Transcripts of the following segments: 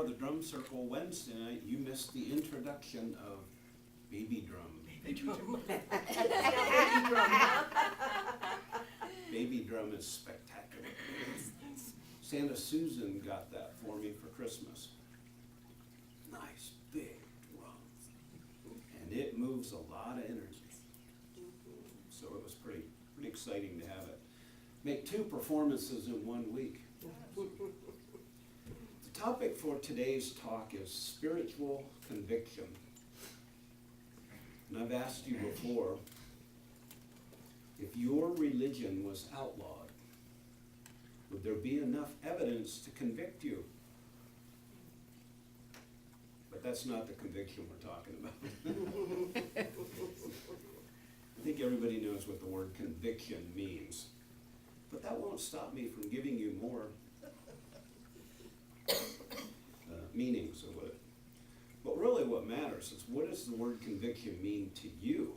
part of the drum circle Wednesday night, you missed the introduction of baby drum. Baby drum. Baby drum is spectacular. Santa Susan got that for me for Christmas. Nice big drum. And it moves a lot of energy. So it was pretty exciting to have it. Make 2 performances in 1 week. The topic for today's talk is spiritual conviction. And I've asked you before, if your religion was outlawed, would there be enough evidence to convict you? But that's not the conviction we're talking about. I think everybody knows what the word conviction means. But that won't stop me from giving you more meanings of it. But really what matters is, what does the word conviction mean to you?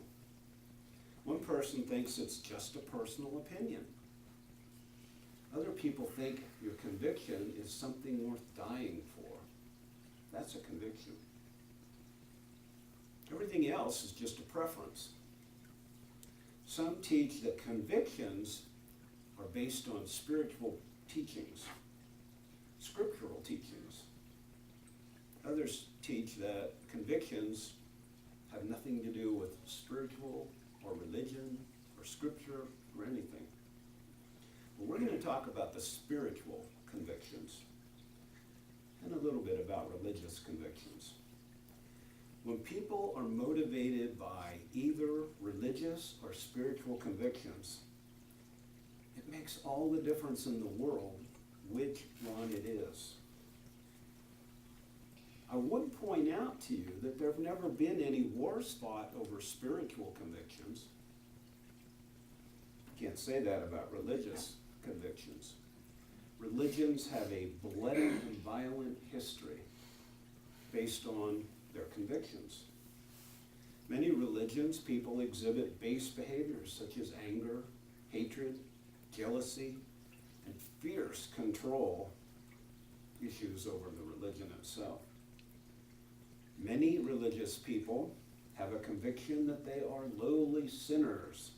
One person thinks it's just a personal opinion. Other people think your conviction is something worth dying for. That's a conviction. Everything else is just a preference. Some teach that convictions are based on spiritual teachings, scriptural teachings. Others teach that convictions have nothing to do with spiritual or religion or scripture or anything. Well, we're going to talk about the spiritual convictions and a little bit about religious convictions. When people are motivated by either religious or spiritual convictions, it makes all the difference in the world which one it is. I would point out to you that there have never been any wars fought over spiritual convictions. Can't say that about religious convictions. Religions have a bloody and violent history based on their convictions. Many religions, people exhibit base behaviors such as anger, hatred, jealousy, and fierce control issues over the religion itself. Many religious people have a conviction that they are lowly sinners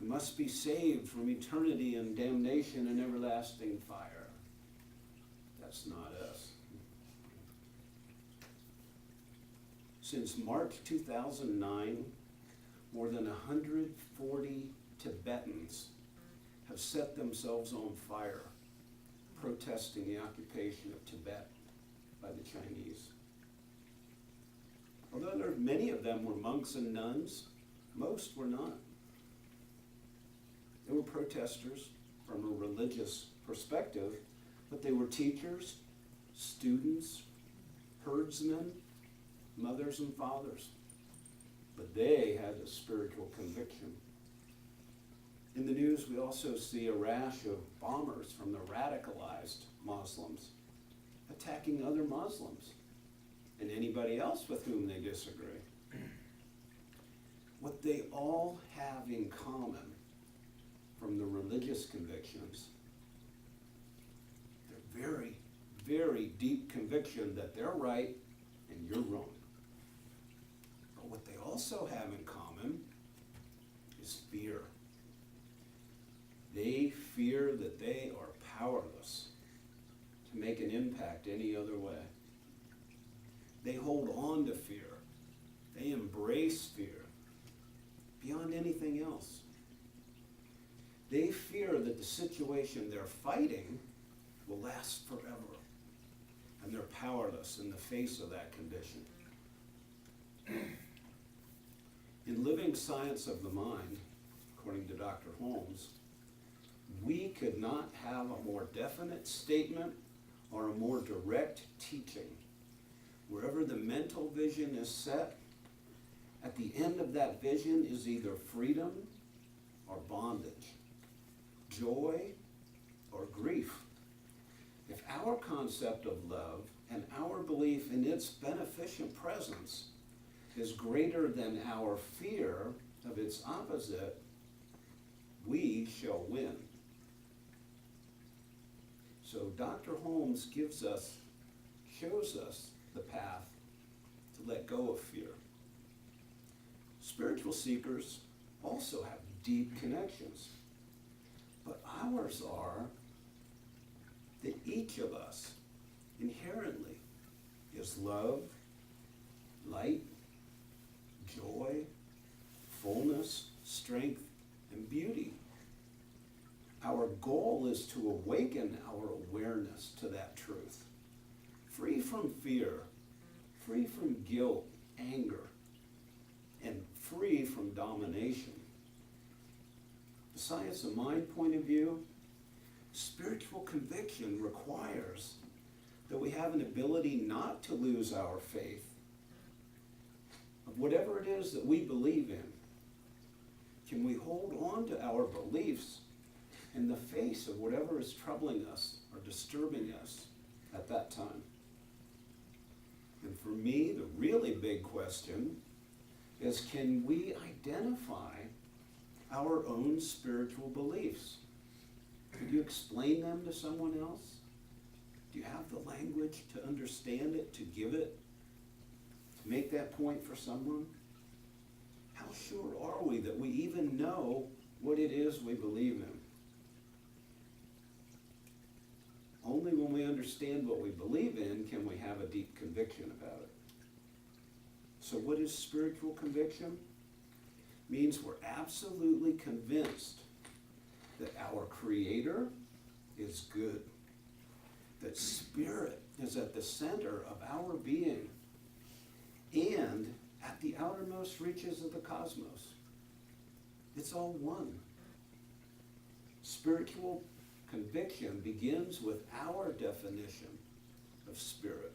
who must be saved from eternity and damnation and everlasting fire. That's not us. Since March 2009, more than 140 Tibetans have set themselves on fire protesting the occupation of Tibet by the Chinese. Although many of them were monks and nuns, most were not. They were protesters from a religious perspective, but they were teachers, students, herdsmen, mothers and fathers. But they had a spiritual conviction. In the news, we also see a rash of bombers from the radicalized Muslims attacking other Muslims and anybody else with whom they disagree. What they all have in common from the religious convictions, their very, very deep conviction that they're right and you're wrong. But what they also have in common is fear. They fear that they are powerless to make an impact any other way. They hold on to fear. They embrace fear beyond anything else. They fear that the situation they're fighting will last forever, and they're powerless in the face of that condition. In Living Science of the Mind, according to Dr. Holmes, we could not have a more definite statement or a more direct teaching. Wherever the mental vision is set, at the end of that vision is either freedom or bondage, joy or grief. If our concept of love and our belief in its beneficent presence is greater than our fear of its opposite, we shall win. So Dr. Holmes gives us shows us the path to let go of fear. Spiritual seekers also have deep connections, but ours are that each of us inherently is love, light, joy, fullness, strength, and beauty. Our goal is to awaken our awareness to that truth, free from fear, free from guilt, anger, and free from domination. The science of mind point of view, spiritual conviction requires that we have an ability not to lose our faith of whatever it is that we believe in. Can we hold on to our beliefs in the face of whatever is troubling us or disturbing us at that time? And for me, the really big question is, can we identify our own spiritual beliefs? Could you explain them to someone else? Do you have the language to understand it, to give it, to make that point for someone? How sure are we that we even know what it is we believe in? Only when we understand what we believe in can we have a deep conviction about it. So what is spiritual conviction? It means we're absolutely convinced that our Creator is good, that Spirit is at the center of our being and at the outermost reaches of the cosmos. It's all one. Spiritual conviction begins with our definition of Spirit,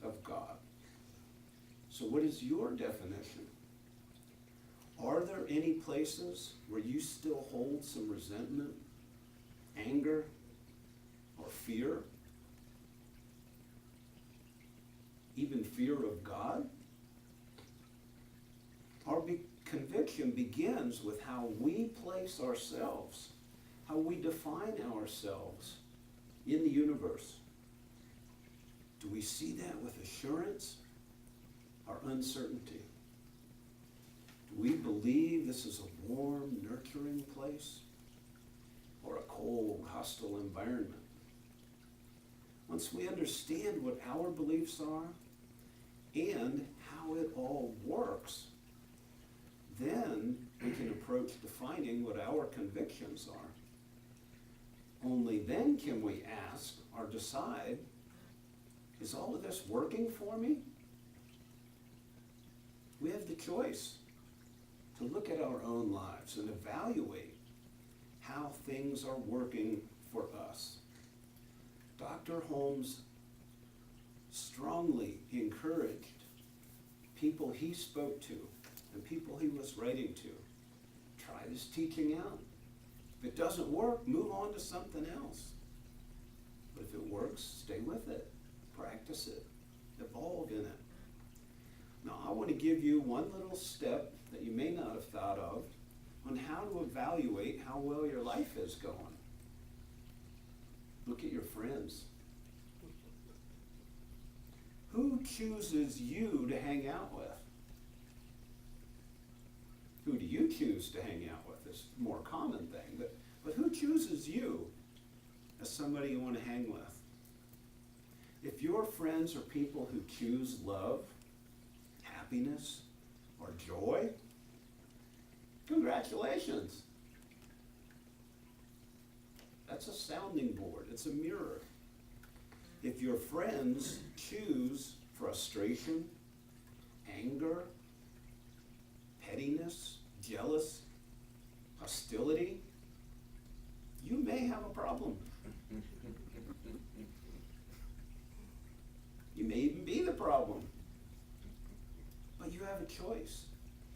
of God. So what is your definition? Are there any places where you still hold some resentment, anger, or fear? Even fear of God? Our conviction begins with how we place ourselves, how we define ourselves in the universe. Do we see that with assurance or uncertainty? Do we believe this is a warm, nurturing place or a cold, hostile environment? Once we understand what our beliefs are and how it all works, then we can approach defining what our convictions are. Only then can we ask or decide, is all of this working for me? We have the choice to look at our own lives and evaluate how things are working for us. Dr. Holmes strongly encouraged people he spoke to and people he was writing to, try this teaching out. If it doesn't work, move on to something else. But if it works, stay with it, practice it, evolve in it. Now, I want to give you one little step that you may not have thought of on how to evaluate how well your life is going. Look at your friends. Who chooses you to hang out with? Who do you choose to hang out with? It's a more common thing, but who chooses you as somebody you want to hang with? If your friends are people who choose love, happiness, or joy, congratulations. That's a sounding board. It's a mirror. If your friends choose frustration, anger, pettiness, jealous, hostility, you may have a problem. You may even be the problem. But you have a choice.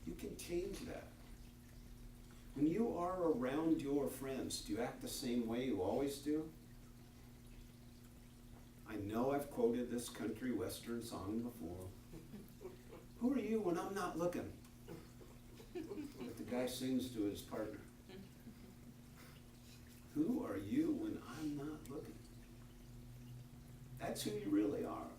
You can change that. When you are around your friends, do you act the same way you always do? I know I've quoted this country western song before. Who are you when I'm not looking? That the guy sings to his partner. Who are you when I'm not looking? That's who you really are.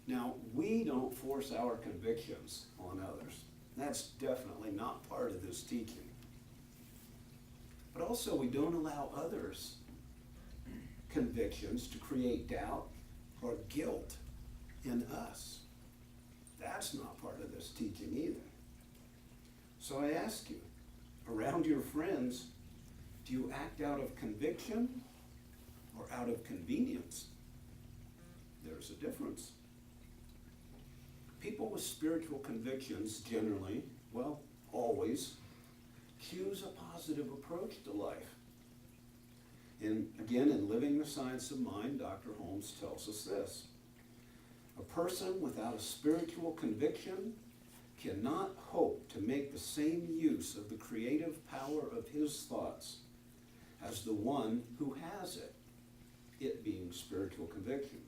Now, we don't force our convictions on others. That's definitely not part of this teaching. But also, we don't allow others' convictions to create doubt or guilt in us. That's not part of this teaching either. So I ask you, around your friends, do you act out of conviction or out of convenience? There's a difference. People with spiritual convictions generally, well, always, choose a positive approach to life. And again, in Living the Science of Mind, Dr. Holmes tells us this. A person without a spiritual conviction cannot hope to make the same use of the creative power of his thoughts as the one who has it being spiritual conviction.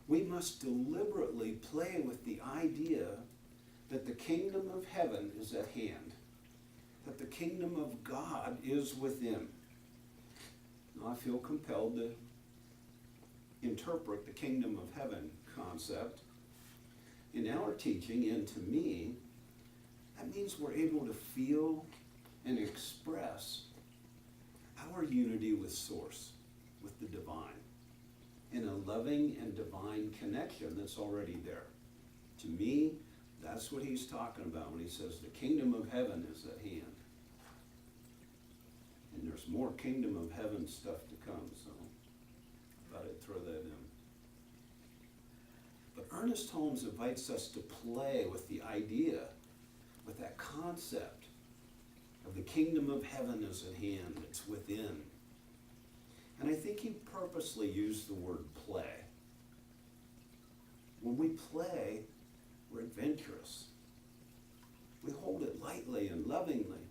We must deliberately play with the idea that the kingdom of heaven is at hand, that the kingdom of God is within. Now, I feel compelled to interpret the kingdom of heaven concept in our teaching, and to me, that means we're able to feel and express our unity with Source, with the divine, in a loving and divine connection that's already there. To me, that's what he's talking about when he says the kingdom of heaven is at hand. And there's more kingdom of heaven stuff to come, so I thought I'd throw that in. But Ernest Holmes invites us to play with the idea, with that concept of the kingdom of heaven is at hand, it's within. And I think he purposely used the word play. When we play, we're adventurous. We hold it lightly and lovingly.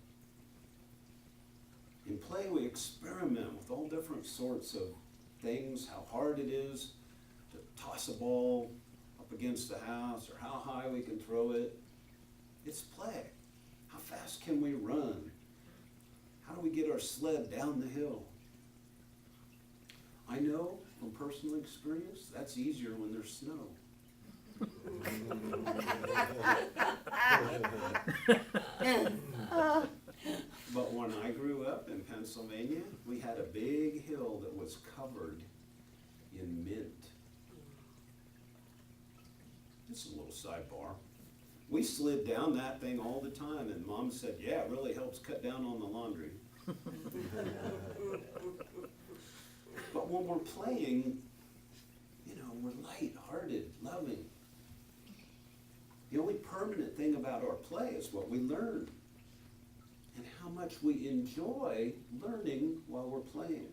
In play, we experiment with all different sorts of things, how hard it is to toss a ball up against the house, or how high we can throw it. It's play. How fast can we run? How do we get our sled down the hill? I know from personal experience, that's easier when there's snow. But when I grew up in Pennsylvania, we had a big hill that was covered in mint. It's a little sidebar. We slid down that thing all the time, and Mom said, yeah, it really helps cut down on the laundry. But when we're playing, we're light-hearted, loving. The only permanent thing about our play is what we learn and how much we enjoy learning while we're playing.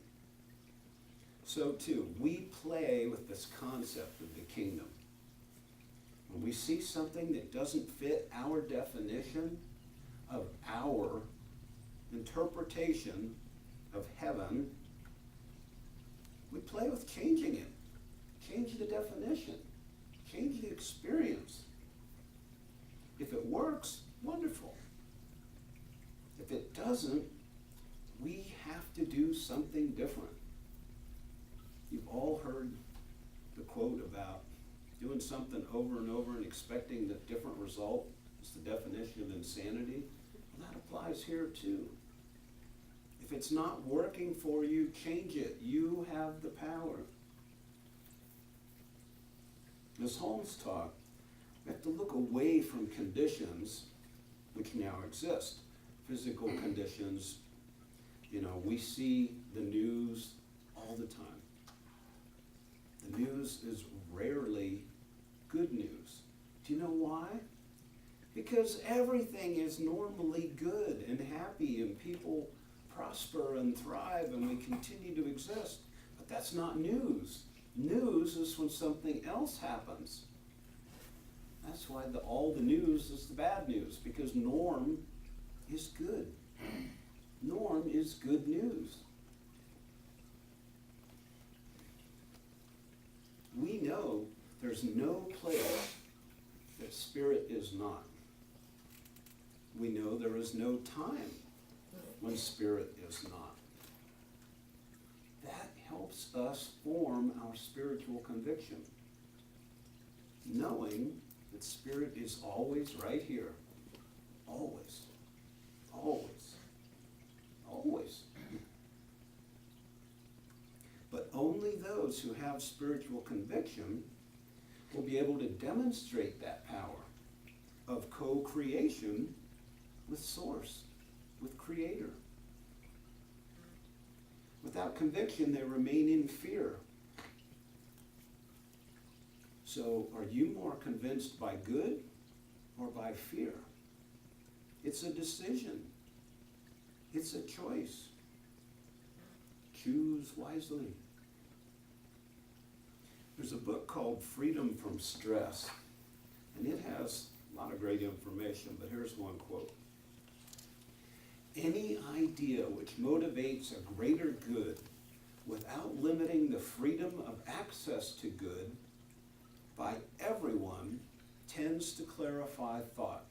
So too, we play with this concept of the kingdom. When we see something that doesn't fit our definition of our interpretation of heaven, we play with changing it, change the definition, change the experience. If it works, wonderful. If it doesn't, we have to do something different. You've all heard the quote about doing something over and over and expecting the different result is the definition of insanity. Well, that applies here too. If it's not working for you, change it. You have the power. As Holmes taught, we have to look away from conditions which now exist. Physical conditions, we see the news all the time. The news is rarely good news. Do you know why? Because everything is normally good and happy, and people prosper and thrive, and we continue to exist. But that's not news. News is when something else happens. That's why all the news is the bad news, because norm is good. Norm is good news. We know there's no place that spirit is not. We know there is no time when spirit is not. That helps us form our spiritual conviction. knowing that Spirit is always right here. Always. Always. Always. But only those who have spiritual conviction will be able to demonstrate that power of co-creation with Source, with Creator. Without conviction, they remain in fear. So, are you more convinced by good or by fear? It's a decision. It's a choice. Choose wisely. There's a book called Freedom from Stress, and it has a lot of great information, but here's one quote. Any idea which motivates a greater good without limiting the freedom of access to good by everyone tends to clarify thought.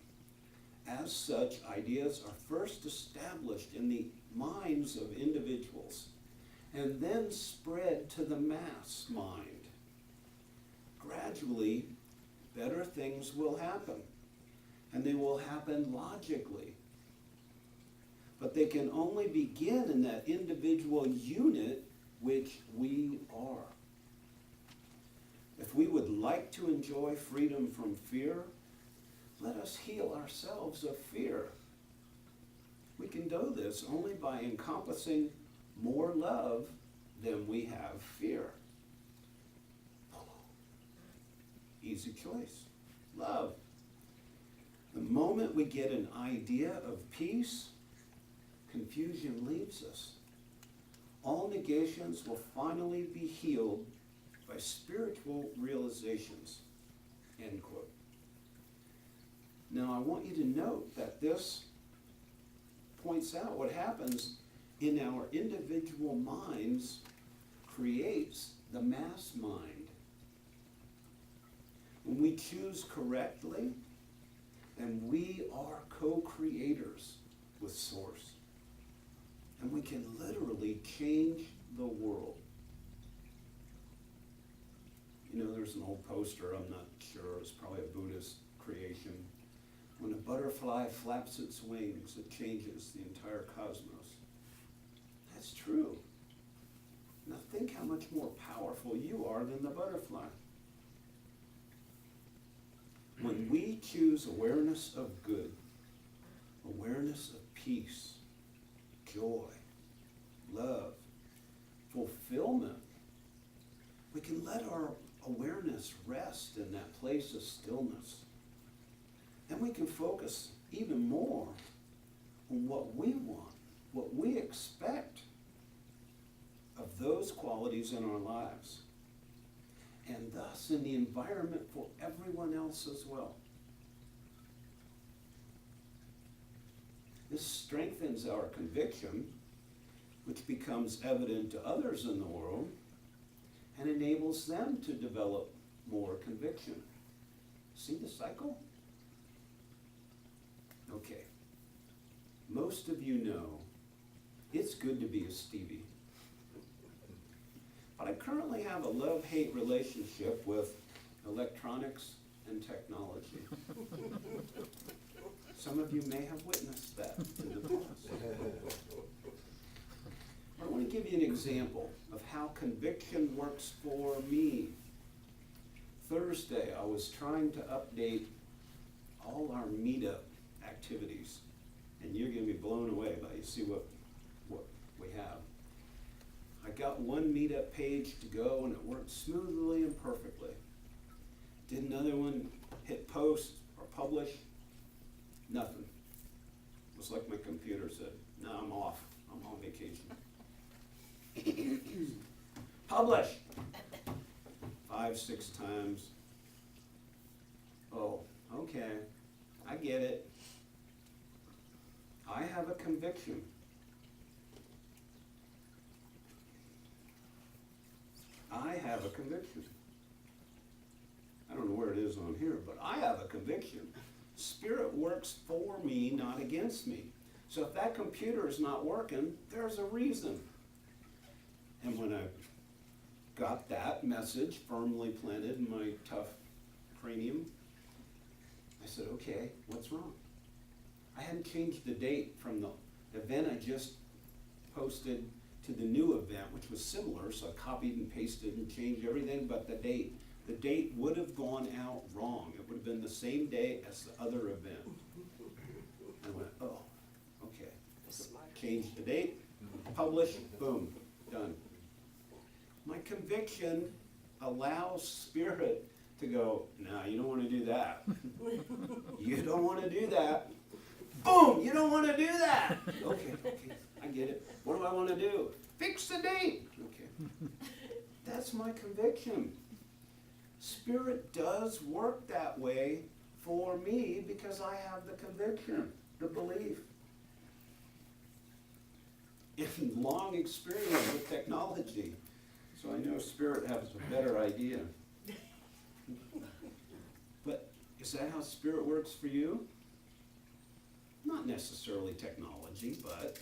As such, ideas are first established in the minds of individuals and then spread to the mass mind. Gradually, better things will happen, and they will happen logically. But they can only begin in that individual unit which we are. If we would like to enjoy freedom from fear, let us heal ourselves of fear. We can do this only by encompassing more love than we have fear. Easy choice. Love. The moment we get an idea of peace, confusion leaves us. All negations will finally be healed by spiritual realizations. End quote. Now I want you to note that this points out what happens in our individual minds creates the mass mind. When we choose correctly, and we are co-creators with Source, and we can literally change the world. You know, there's an old poster, I'm not sure, it's probably a Buddhist creation. When a butterfly flaps its wings, it changes the entire cosmos. That's true. Now think how much more powerful you are than the butterfly. When we choose awareness of good, awareness of peace, joy, love, fulfillment, we can let our awareness rest in that place of stillness. And we can focus even more on what we want, what we expect of those qualities in our lives, and thus in the environment for everyone else as well. This strengthens our conviction, which becomes evident to others in the world, and enables them to develop more conviction. See the cycle? Okay. Most of you know it's good to be a Stevie. But I currently have a love-hate relationship with electronics and technology. Some of you may have witnessed that in the past. I want to give you an example of how conviction works for me. Thursday, I was trying to update all our meetup activities, and you're going to be blown away by you see what we have. I got one meetup page to go, and it worked smoothly and perfectly. Did another one, hit post or publish, nothing. It was like my computer said, no, I'm off, I'm on vacation. Publish! 5, 6 times. Oh, okay, I get it. I have a conviction. I have a conviction. I don't know where it is on here, but I have a conviction. Spirit works for me, not against me. So if that computer is not working, there's a reason. And when I got that message firmly planted in my tough cranium. I said, okay, what's wrong? I hadn't changed the date from the event I just posted to the new event, which was similar, so I copied and pasted and changed everything but the date. The date would have gone out wrong. It would have been the same day as the other event. I went, oh, okay. Change the date, publish, boom, done. My conviction allows Spirit to go, no, you don't want to do that. You don't want to do that. Boom, you don't want to do that. Okay, I get it. What do I want to do? Fix the date. Okay. That's my conviction. Spirit does work that way for me because I have the conviction, the belief. In long experience with technology, so I know Spirit has a better idea. But is that how Spirit works for you? Not necessarily technology, but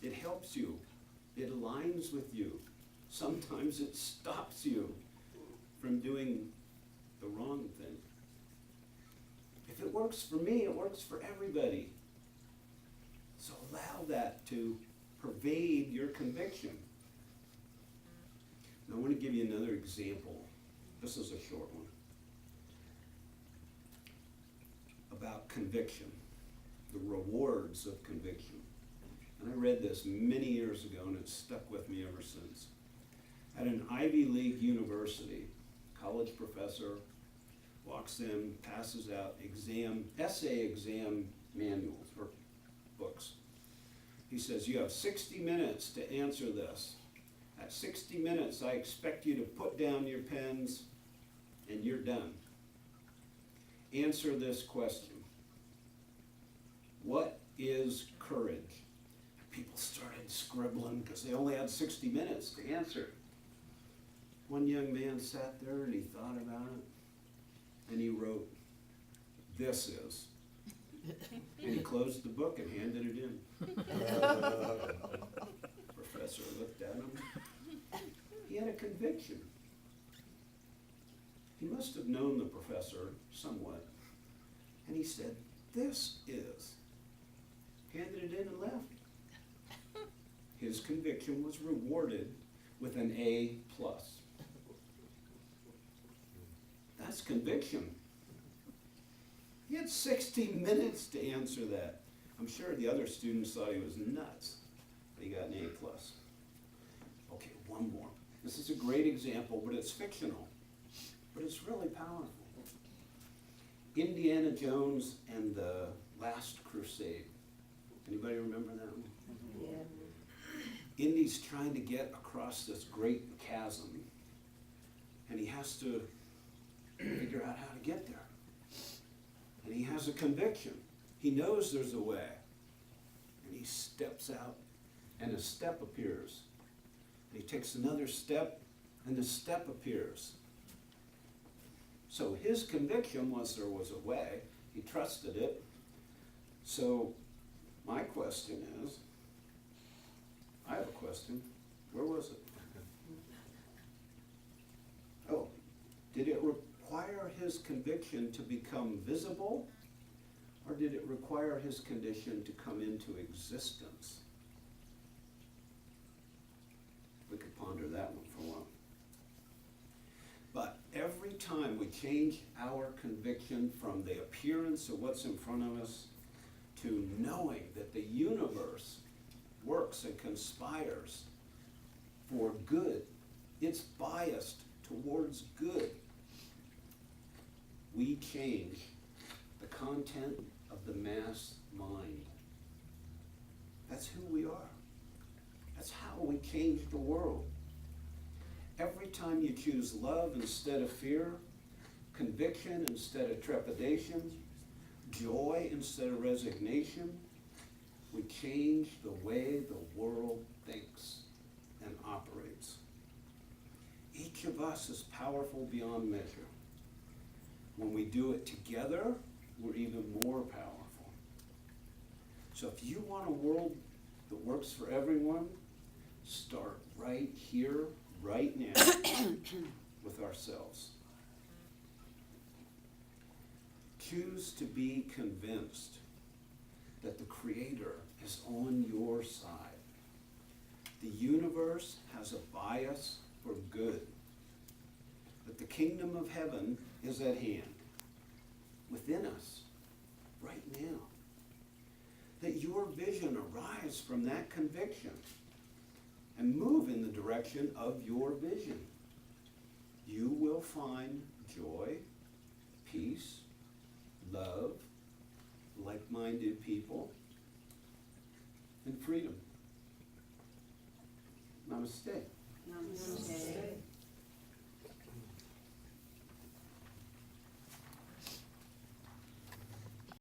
it helps you. It aligns with you. Sometimes it stops you from doing the wrong thing. If it works for me, it works for everybody. So allow that to pervade your conviction. Now I want to give you another example. This is a short one. About conviction, the rewards of conviction. And I read this many years ago and it's stuck with me ever since. At an Ivy League university, college professor walks in, passes out essay exam manuals or books. He says, you have 60 minutes to answer this. At 60 minutes, I expect you to put down your pens and you're done. Answer this question. What is courage? People started scribbling because they only had 60 minutes to answer. One young man sat there and he thought about it and he wrote, this is. And he closed the book and handed it in. Professor looked at him. He had a conviction. He must have known the professor somewhat. And he said, this is. Handed it in and left. His conviction was rewarded with an A+. That's conviction. He had 60 minutes to answer that. I'm sure the other students thought he was nuts, but he got an A+. Okay, one more. This is a great example, but it's fictional. But it's really powerful. Indiana Jones and the Last Crusade. Anybody remember that one? Yeah. Indy's trying to get across this great chasm, and he has to figure out how to get there. And he has a conviction. He knows there's a way. And he steps out, and a step appears. And he takes another step, and the step appears. So his conviction was there was a way. He trusted it. So my question is, I have a question. Where was it? Oh, did it require his conviction to become visible, or did it require his condition to come into existence? We could ponder that one for a while. But every time we change our conviction from the appearance of what's in front of us to knowing that the universe works and conspires for good, it's biased towards good, we change the content of the mass mind. That's who we are. That's how we change the world. Every time you choose love instead of fear, conviction instead of trepidation, joy instead of resignation, we change the way the world thinks and operates. Each of us is powerful beyond measure. When we do it together, we're even more powerful. So if you want a world that works for everyone, start right here, right now, with ourselves. choose to be convinced that the Creator is on your side. The universe has a bias for good. That the kingdom of heaven is at hand, within us, right now. That your vision arise from that conviction and move in the direction of your vision. You will find joy, peace, love, like-minded people,